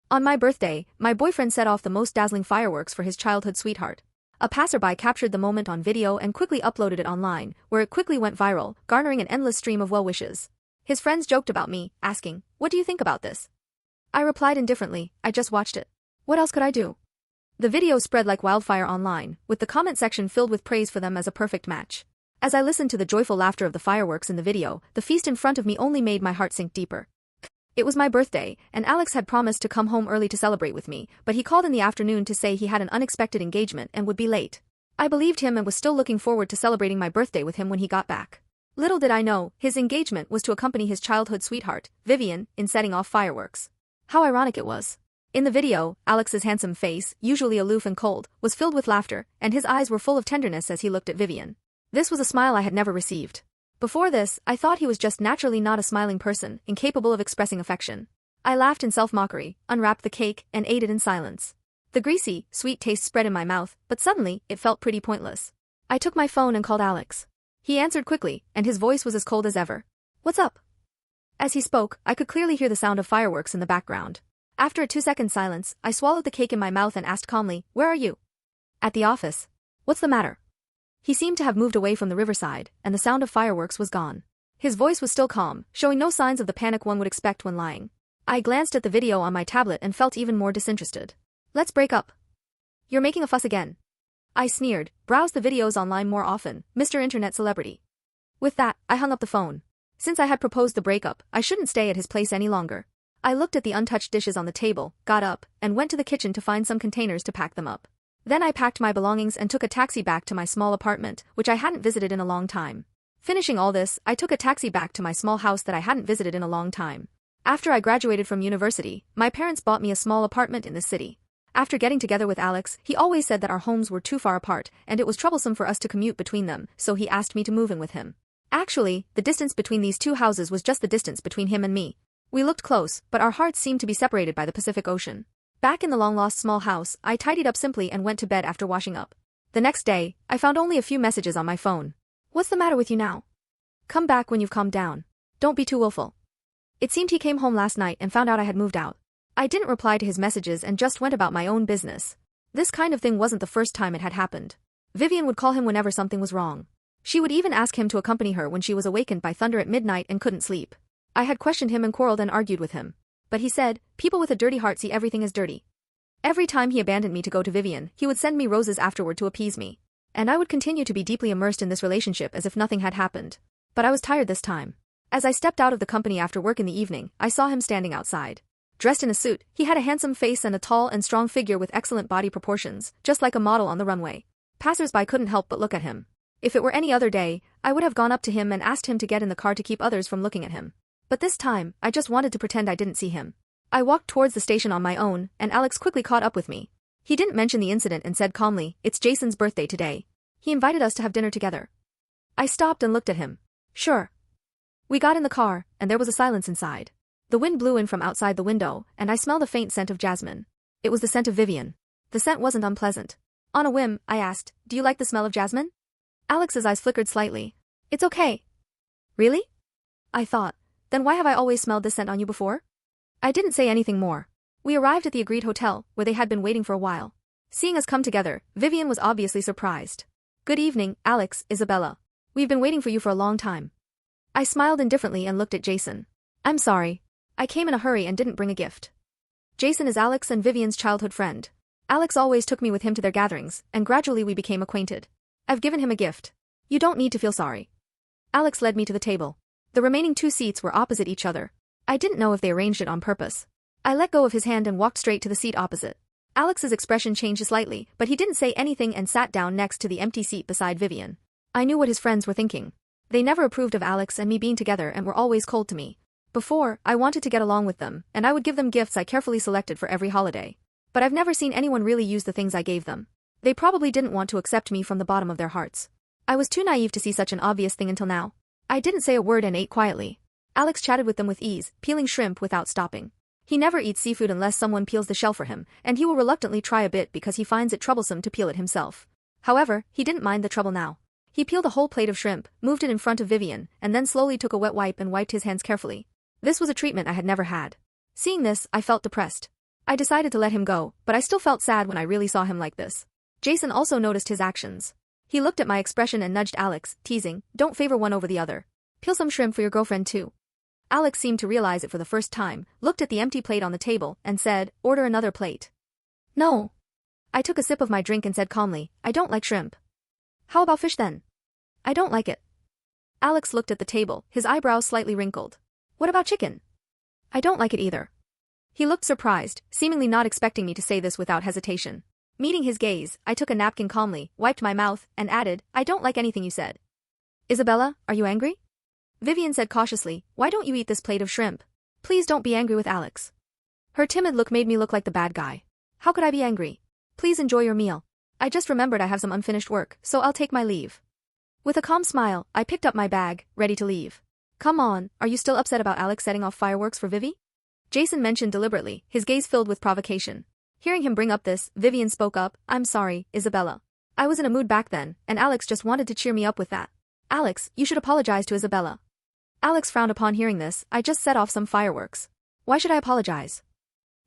On my birthday, my boyfriend set off the most dazzling fireworks for his childhood sweetheart. A passerby captured the moment on video and quickly uploaded it online, where it quickly went viral, garnering an endless stream of well wishes. His friends joked about me, asking, "What do you think about this?" I replied indifferently, "I just watched it. What else could I do?" The video spread like wildfire online, with the comment section filled with praise for them as a perfect match. As I listened to the joyful laughter of the fireworks in the video, the feast in front of me only made my heart sink deeper. It was my birthday, and Alex had promised to come home early to celebrate with me, but he called in the afternoon to say he had an unexpected engagement and would be late. I believed him and was still looking forward to celebrating my birthday with him when he got back. Little did I know, his engagement was to accompany his childhood sweetheart, Vivian, in setting off fireworks. How ironic it was. In the video, Alex's handsome face, usually aloof and cold, was filled with laughter, and his eyes were full of tenderness as he looked at Vivian. This was a smile I had never received. Before this, I thought he was just naturally not a smiling person, incapable of expressing affection. I laughed in self-mockery, unwrapped the cake, and ate it in silence. The greasy, sweet taste spread in my mouth, but suddenly, it felt pretty pointless. I took my phone and called Alex. He answered quickly, and his voice was as cold as ever. "What's up?" As he spoke, I could clearly hear the sound of fireworks in the background. After a 2-second silence, I swallowed the cake in my mouth and asked calmly, "Where are you?" "At the office." "What's the matter?" He seemed to have moved away from the riverside, and the sound of fireworks was gone. His voice was still calm, showing no signs of the panic one would expect when lying. I glanced at the video on my tablet and felt even more disinterested. "Let's break up." "You're making a fuss again." I sneered, "Browse the videos online more often, Mr. Internet Celebrity." With that, I hung up the phone. Since I had proposed the breakup, I shouldn't stay at his place any longer. I looked at the untouched dishes on the table, got up, and went to the kitchen to find some containers to pack them up. Then I packed my belongings and took a taxi back to my small apartment, which I hadn't visited in a long time. Finishing all this, I took a taxi back to my small house that I hadn't visited in a long time. After I graduated from university, my parents bought me a small apartment in the city. After getting together with Alex, he always said that our homes were too far apart, and it was troublesome for us to commute between them, so he asked me to move in with him. Actually, the distance between these two houses was just the distance between him and me. We looked close, but our hearts seemed to be separated by the Pacific Ocean. Back in the long-lost small house, I tidied up simply and went to bed after washing up. The next day, I found only a few messages on my phone. "What's the matter with you now? Come back when you've calmed down. Don't be too willful." It seemed he came home last night and found out I had moved out. I didn't reply to his messages and just went about my own business. This kind of thing wasn't the first time it had happened. Vivian would call him whenever something was wrong. She would even ask him to accompany her when she was awakened by thunder at midnight and couldn't sleep. I had questioned him and quarreled and argued with him. But he said, "People with a dirty heart see everything as dirty." Every time he abandoned me to go to Vivian, he would send me roses afterward to appease me. And I would continue to be deeply immersed in this relationship as if nothing had happened. But I was tired this time. As I stepped out of the company after work in the evening, I saw him standing outside. Dressed in a suit, he had a handsome face and a tall and strong figure with excellent body proportions, just like a model on the runway. Passers-by couldn't help but look at him. If it were any other day, I would have gone up to him and asked him to get in the car to keep others from looking at him. But this time, I just wanted to pretend I didn't see him. I walked towards the station on my own, and Alex quickly caught up with me. He didn't mention the incident and said calmly, "It's Jason's birthday today. He invited us to have dinner together." I stopped and looked at him. "Sure." We got in the car, and there was a silence inside. The wind blew in from outside the window, and I smelled a faint scent of jasmine. It was the scent of Vivian. The scent wasn't unpleasant. On a whim, I asked, "Do you like the smell of jasmine?" Alex's eyes flickered slightly. "It's okay." "Really?" I thought. "Then why have I always smelled this scent on you before?" I didn't say anything more. We arrived at the agreed hotel, where they had been waiting for a while. Seeing us come together, Vivian was obviously surprised. "Good evening, Alex, Isabella. We've been waiting for you for a long time." I smiled indifferently and looked at Jason. "I'm sorry. I came in a hurry and didn't bring a gift." Jason is Alex and Vivian's childhood friend. Alex always took me with him to their gatherings, and gradually we became acquainted. I've given him a gift. You don't need to feel sorry. Alex led me to the table. The remaining 2 seats were opposite each other. I didn't know if they arranged it on purpose. I let go of his hand and walked straight to the seat opposite. Alex's expression changed slightly, but he didn't say anything and sat down next to the empty seat beside Vivian. I knew what his friends were thinking. They never approved of Alex and me being together and were always cold to me. Before, I wanted to get along with them, and I would give them gifts I carefully selected for every holiday. But I've never seen anyone really use the things I gave them. They probably didn't want to accept me from the bottom of their hearts. I was too naive to see such an obvious thing until now. I didn't say a word and ate quietly. Alex chatted with them with ease, peeling shrimp without stopping. He never eats seafood unless someone peels the shell for him, and he will reluctantly try a bit because he finds it troublesome to peel it himself. However, he didn't mind the trouble now. He peeled a whole plate of shrimp, moved it in front of Vivian, and then slowly took a wet wipe and wiped his hands carefully. This was a treatment I had never had. Seeing this, I felt depressed. I decided to let him go, but I still felt sad when I really saw him like this. Jason also noticed his actions. He looked at my expression and nudged Alex, teasing, "Don't favor one over the other. Peel some shrimp for your girlfriend too." Alex seemed to realize it for the first time, looked at the empty plate on the table, and said, "Order another plate." "No." I took a sip of my drink and said calmly, "I don't like shrimp." "How about fish then?" "I don't like it." Alex looked at the table, his eyebrows slightly wrinkled. "What about chicken?" "I don't like it either." He looked surprised, seemingly not expecting me to say this without hesitation. Meeting his gaze, I took a napkin calmly, wiped my mouth, and added, "I don't like anything you said." "Isabella, are you angry?" Vivian said cautiously, "Why don't you eat this plate of shrimp? Please don't be angry with Alex." Her timid look made me look like the bad guy. How could I be angry? "Please enjoy your meal. I just remembered I have some unfinished work, so I'll take my leave." With a calm smile, I picked up my bag, ready to leave. "Come on, are you still upset about Alex setting off fireworks for Vivi?" Jason mentioned deliberately, his gaze filled with provocation. Hearing him bring up this, Vivian spoke up, "I'm sorry, Isabella. I was in a mood back then, and Alex just wanted to cheer me up with that." "Alex, you should apologize to Isabella." Alex frowned upon hearing this. "I just set off some fireworks. Why should I apologize?"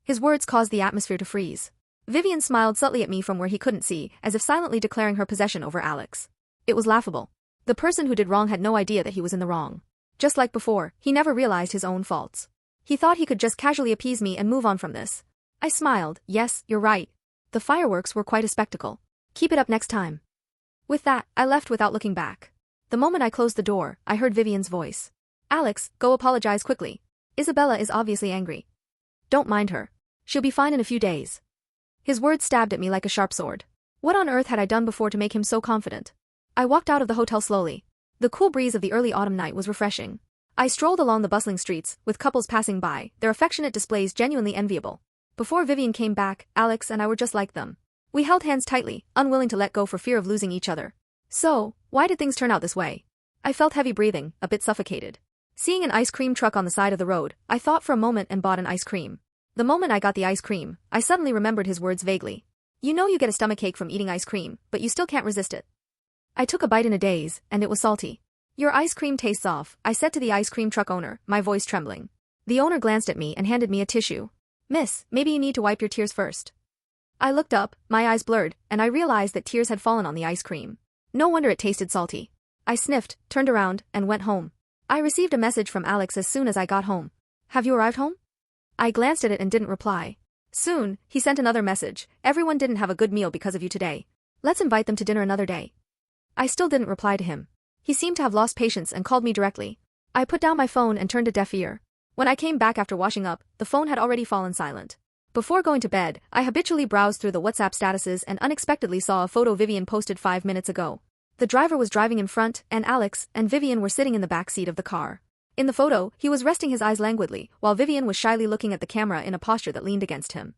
His words caused the atmosphere to freeze. Vivian smiled subtly at me from where he couldn't see, as if silently declaring her possession over Alex. It was laughable. The person who did wrong had no idea that he was in the wrong. Just like before, he never realized his own faults. He thought he could just casually appease me and move on from this. I smiled. "Yes, you're right. The fireworks were quite a spectacle. Keep it up next time." With that, I left without looking back. The moment I closed the door, I heard Vivian's voice. "Alex, go apologize quickly. Isabella is obviously angry. Don't mind her. She'll be fine in a few days." His words stabbed at me like a sharp sword. What on earth had I done before to make him so confident? I walked out of the hotel slowly. The cool breeze of the early autumn night was refreshing. I strolled along the bustling streets, with couples passing by, their affectionate displays genuinely enviable. Before Vivian came back, Alex and I were just like them. We held hands tightly, unwilling to let go for fear of losing each other. So, why did things turn out this way? I felt heavy breathing, a bit suffocated. Seeing an ice cream truck on the side of the road, I thought for a moment and bought an ice cream. The moment I got the ice cream, I suddenly remembered his words vaguely. "You know you get a stomachache from eating ice cream, but you still can't resist it." I took a bite in a daze, and it was salty. "Your ice cream tastes off," I said to the ice cream truck owner, my voice trembling. The owner glanced at me and handed me a tissue. "Miss, maybe you need to wipe your tears first." I looked up, my eyes blurred, and I realized that tears had fallen on the ice cream. No wonder it tasted salty. I sniffed, turned around, and went home. I received a message from Alex as soon as I got home. "Have you arrived home?" I glanced at it and didn't reply. Soon, he sent another message. "Everyone didn't have a good meal because of you today. Let's invite them to dinner another day." I still didn't reply to him. He seemed to have lost patience and called me directly. I put down my phone and turned a deaf ear. When I came back after washing up, the phone had already fallen silent. Before going to bed, I habitually browsed through the WhatsApp statuses and unexpectedly saw a photo Vivian posted 5 minutes ago. The driver was driving in front, and Alex and Vivian were sitting in the back seat of the car. In the photo, he was resting his eyes languidly, while Vivian was shyly looking at the camera in a posture that leaned against him.